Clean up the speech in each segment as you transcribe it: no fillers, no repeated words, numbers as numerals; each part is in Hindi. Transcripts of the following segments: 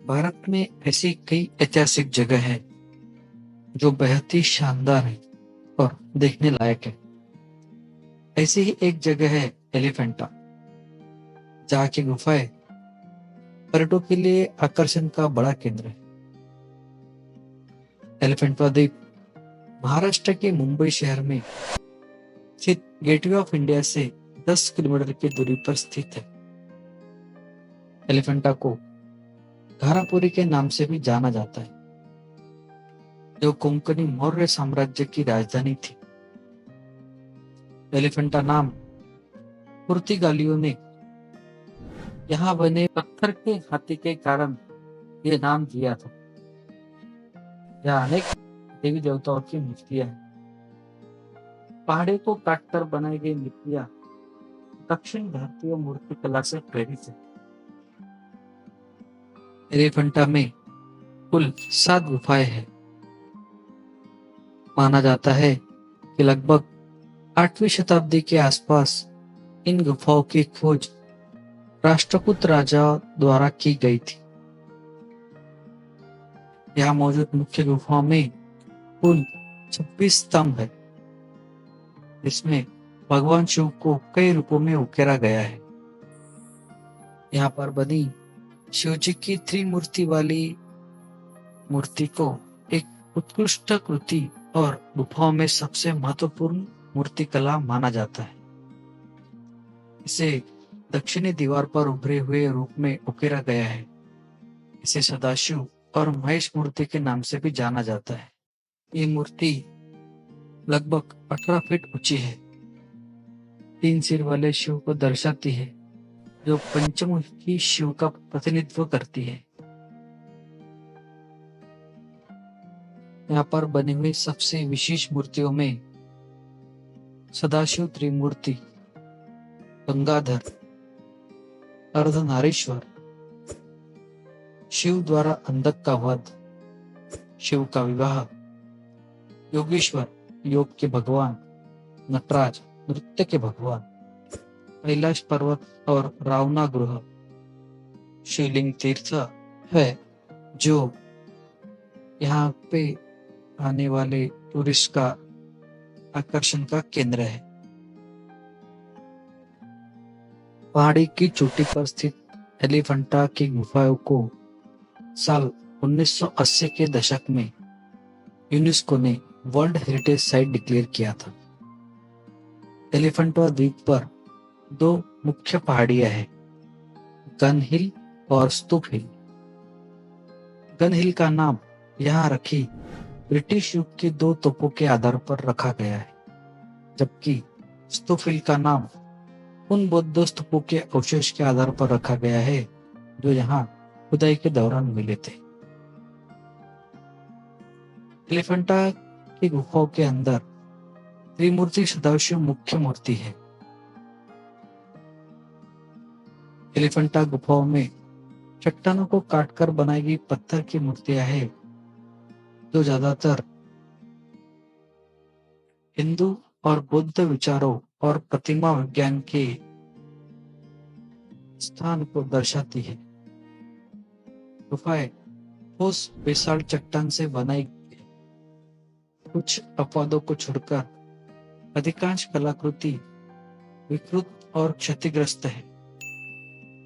भारत में ऐसी कई ऐतिहासिक जगह है जो बेहद ही शानदार है और देखने लायक है। ऐसी ही एक जगह है एलिफेंटा, जहाँ की गुफाएं पर्यटकों के लिए आकर्षण का बड़ा केंद्र है। एलिफेंटा द्वीप महाराष्ट्र के मुंबई शहर में स्थित गेटवे ऑफ इंडिया से 10 किलोमीटर की दूरी पर स्थित है। एलिफेंटा को घारापुरी के नाम से भी जाना जाता है, जो कोंकणी मौर्य साम्राज्य की राजधानी थी। एलिफेंटा नाम पुर्तगालियों ने यहाँ बने पत्थर के हाथी के कारण यह नाम दिया था। यहाँ अनेक देवी देवताओं की मूर्तियां हैं। पहाड़ी को काटकर बनाई गई मूर्तियां दक्षिण भारतीय मूर्तिकला से प्रेरित है। एलिफेंटा में कुल 7 गुफाएं हैं। माना जाता है कि लगभग 8वीं शताब्दी के आसपास इन गुफाओं की खोज राष्ट्रकूट राजा द्वारा की गई थी। यहाँ मौजूद मुख्य गुफाओं में कुल 26 स्तंभ है, जिसमें भगवान शिव को कई रूपों में उकेरा गया है। यहाँ पर बनी शिव जी की त्रिमूर्ति वाली मूर्ति को एक उत्कृष्ट कृति और गुफाओं में सबसे महत्वपूर्ण मूर्तिकला माना जाता है। इसे दक्षिणी दीवार पर उभरे हुए रूप में उकेरा गया है। इसे सदाशिव और महेश मूर्ति के नाम से भी जाना जाता है। ये मूर्ति लगभग 18 फीट ऊंची है। 3 सिर वाले शिव को दर्शाती है, जो पंचमुखी शिव का प्रतिनिधित्व करती है। यहाँ पर बनी हुई सबसे विशेष मूर्तियों में सदाशिव त्रिमूर्ति, गंगाधर, अर्धनारीश्वर, शिव द्वारा अंधक का वध, शिव का विवाह, योगेश्वर योग के भगवान, नटराज नृत्य के भगवान, कैलाश पर्वत और रावणा गृह शिवलिंग तीर्थ है, जो यहाँ पे आने वाले टूरिस्ट का आकर्षण का केंद्र है। पहाड़ी की चोटी पर स्थित एलिफेंटा की गुफाओं को साल 1980 के दशक में यूनेस्को ने वर्ल्ड हेरिटेज साइट डिक्लेयर किया था। एलिफेंटा द्वीप पर 2 मुख्य पहाड़ियां हैं, गन हिल और स्तूप हिल। गन हिल का नाम यहाँ रखी ब्रिटिश युग के 2 तोपों के आधार पर रखा गया है, जबकि स्तूप हिल का नाम उन बौद्ध स्तूपों के अवशेष के आधार पर रखा गया है जो यहाँ खुदाई के दौरान मिले थे। एलिफेंटा की गुफाओं के अंदर त्रिमूर्ति सदाशिव मुख्य मूर्ति है। एलिफेंटा गुफाओं में चट्टानों को काटकर बनाई गई पत्थर की मूर्तियां हैं, जो ज्यादातर हिंदू और बौद्ध विचारों और प्रतिमा विज्ञान के स्थान को दर्शाती है। गुफाएं ठोस बेसाल्ट चट्टान से बनाई गई है। कुछ अपवादों को छोड़कर अधिकांश कलाकृति विकृत और क्षतिग्रस्त है।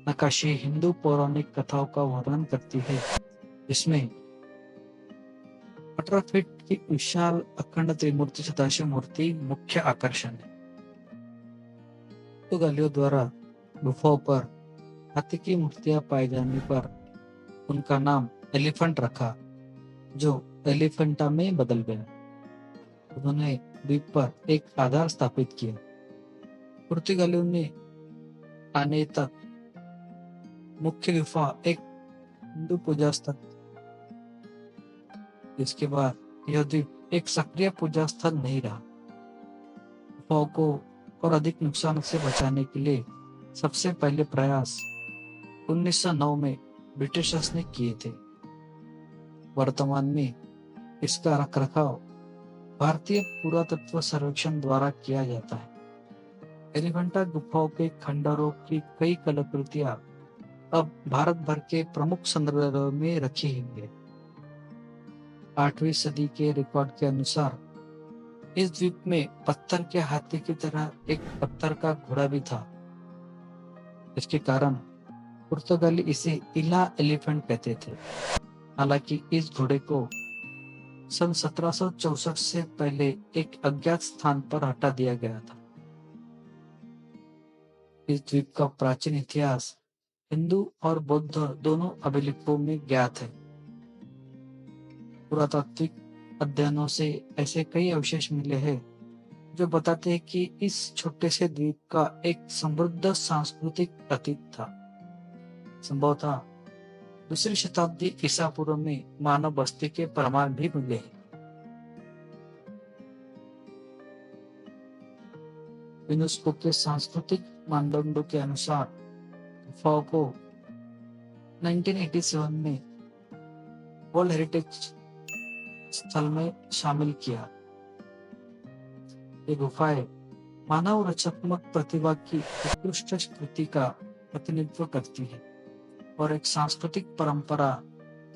नक्काशी हिंदू पौराणिक कथाओं का वर्णन करती है, जिसमें 18 फीट की विशाल अखंड त्रिमूर्ति सदाशिव मूर्ति मुख्य आकर्षण है। पुर्तगालियों द्वारा गुफाओं पर हाथी की मूर्तियां पाए जाने पर उनका नाम एलिफेंट रखा, जो एलिफेंटा में बदल गया। उन्होंने द्वीप पर एक आधार स्थापित किया। पुर्तगालियों ने आने तक मुख्य गुफा एक हिंदू पूजा स्थल, जिसके बाद यह द्वीप एक सक्रिय पूजा स्थल नहीं रहा। गुफाओं को और अधिक नुकसान से बचाने के लिए सबसे पहले प्रयास 1909 में ब्रिटिशर्स ने किए थे। वर्तमान में इसका रखरखाव भारतीय पुरातत्व सर्वेक्षण द्वारा किया जाता है। एलिफेंटा गुफाओं के खंडरों की कई कलाकृतियां अब भारत भर के प्रमुख संग्रहालयों में रखी हुई है। 8वीं सदी के रिकॉर्ड के अनुसार इस द्वीप में पत्थर के हाथी की तरह एक पत्थर का घोड़ा भी था। इसके कारण पुर्तगाली इसे इला एलिफेंट कहते थे। हालांकि इस घोड़े को सन 1764 से पहले एक अज्ञात स्थान पर हटा दिया गया था। इस द्वीप का प्राचीन इतिहास हिंदू और बौद्ध दोनों अभिलेखों में ज्ञात है। पुरातात्विक अध्ययनों से ऐसे कई अवशेष मिले हैं जो बताते हैं कि इस छोटे से द्वीप का एक समृद्ध सांस्कृतिक अतीत था। संभवतः दूसरी शताब्दी ईसा पूर्व में मानव बस्ती के प्रमाण भी मिले हैं। यूनेस्को के सांस्कृतिक मानदंडों के अनुसार गुफाओं को 1987 में वर्ल्ड हेरिटेज स्थल में शामिल किया। ये गुफाएं मानव रचनात्मक प्रतिभा की उत्कृष्ट स्मृति का प्रतिनिधित्व करती है और एक सांस्कृतिक परंपरा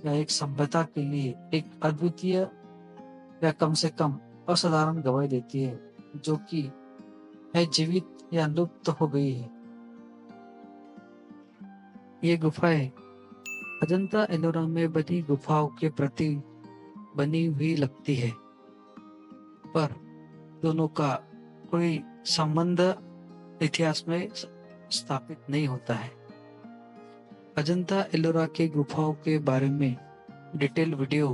या एक सभ्यता के लिए एक अद्वितीय या कम से कम असाधारण गवाही देती है, जो कि है जीवित या लुप्त हो गई है। ये गुफाएं अजंता एलोरा में बनी गुफाओं के प्रति बनी हुई लगती है, पर दोनों का कोई संबंध इतिहास में स्थापित नहीं होता है। अजंता एलोरा के गुफाओं के बारे में डिटेल वीडियो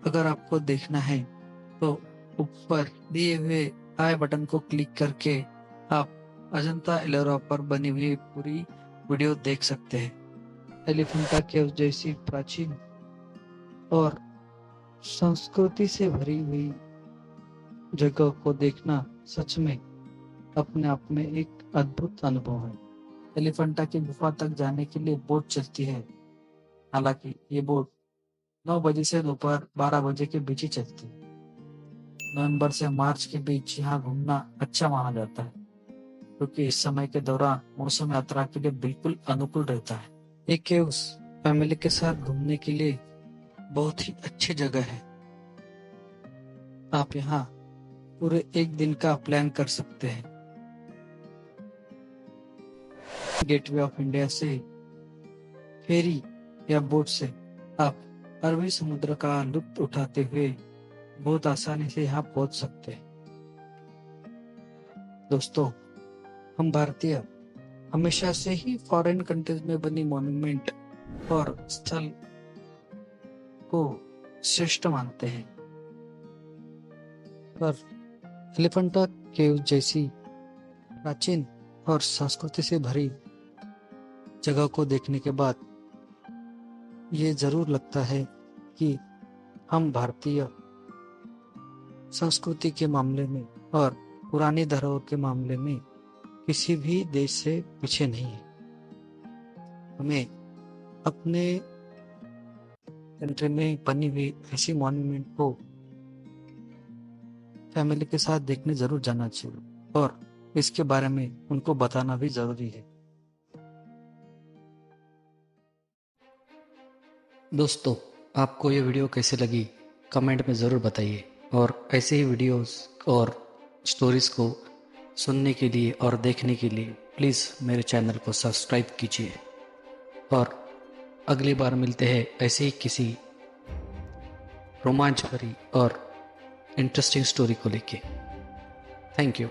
अगर आपको देखना है तो ऊपर दिए हुए आई बटन को क्लिक करके आप अजंता एलोरा पर बनी हुई पूरी वीडियो देख सकते हैं। एलिफेंटा केव्स जैसी प्राचीन और संस्कृति से भरी हुई जगह को देखना सच में अपने आप में एक अद्भुत अनुभव है। एलिफेंटा की गुफा तक जाने के लिए बोट चलती है। हालांकि ये बोट 9 बजे से दोपहर 12 बजे के बीच ही चलती है। नवंबर से मार्च के बीच यहाँ घूमना अच्छा माना जाता है, क्योंकि इस समय के दौरान मौसम यात्रा के लिए बिल्कुल अनुकूल रहता है। ये केव्स फैमिली के साथ घूमने के लिए बहुत ही अच्छी जगह है। आप यहाँ पूरे एक दिन का प्लान कर सकते हैं। गेटवे ऑफ इंडिया से फेरी या बोट से आप अरबी समुद्र का लुत्फ उठाते हुए बहुत आसानी से यहाँ पहुंच सकते हैं। दोस्तों, हम भारतीय हमेशा से ही फॉरेन कंट्रीज में बनी मॉन्यूमेंट और स्थल को श्रेष्ठ मानते हैं, पर एलिफेंटा केव्स जैसी प्राचीन और संस्कृति से भरी जगह को देखने के बाद ये जरूर लगता है कि हम भारतीय संस्कृति के मामले में और पुरानी धरोहर के मामले में किसी भी देश से पीछे नहीं है। हमें अपने कंट्री में बनी हुई ऐसी मॉन्यूमेंट को फैमिली के साथ देखने जरूर जाना चाहिए और इसके बारे में उनको बताना भी जरूरी है। दोस्तों, आपको ये वीडियो कैसे लगी कमेंट में ज़रूर बताइए, और ऐसे ही वीडियोस और स्टोरीज को सुनने के लिए और देखने के लिए प्लीज़ मेरे चैनल को सब्सक्राइब कीजिए। और अगली बार मिलते हैं ऐसे ही किसी रोमांच भरी और इंटरेस्टिंग स्टोरी को लेके। Thank you.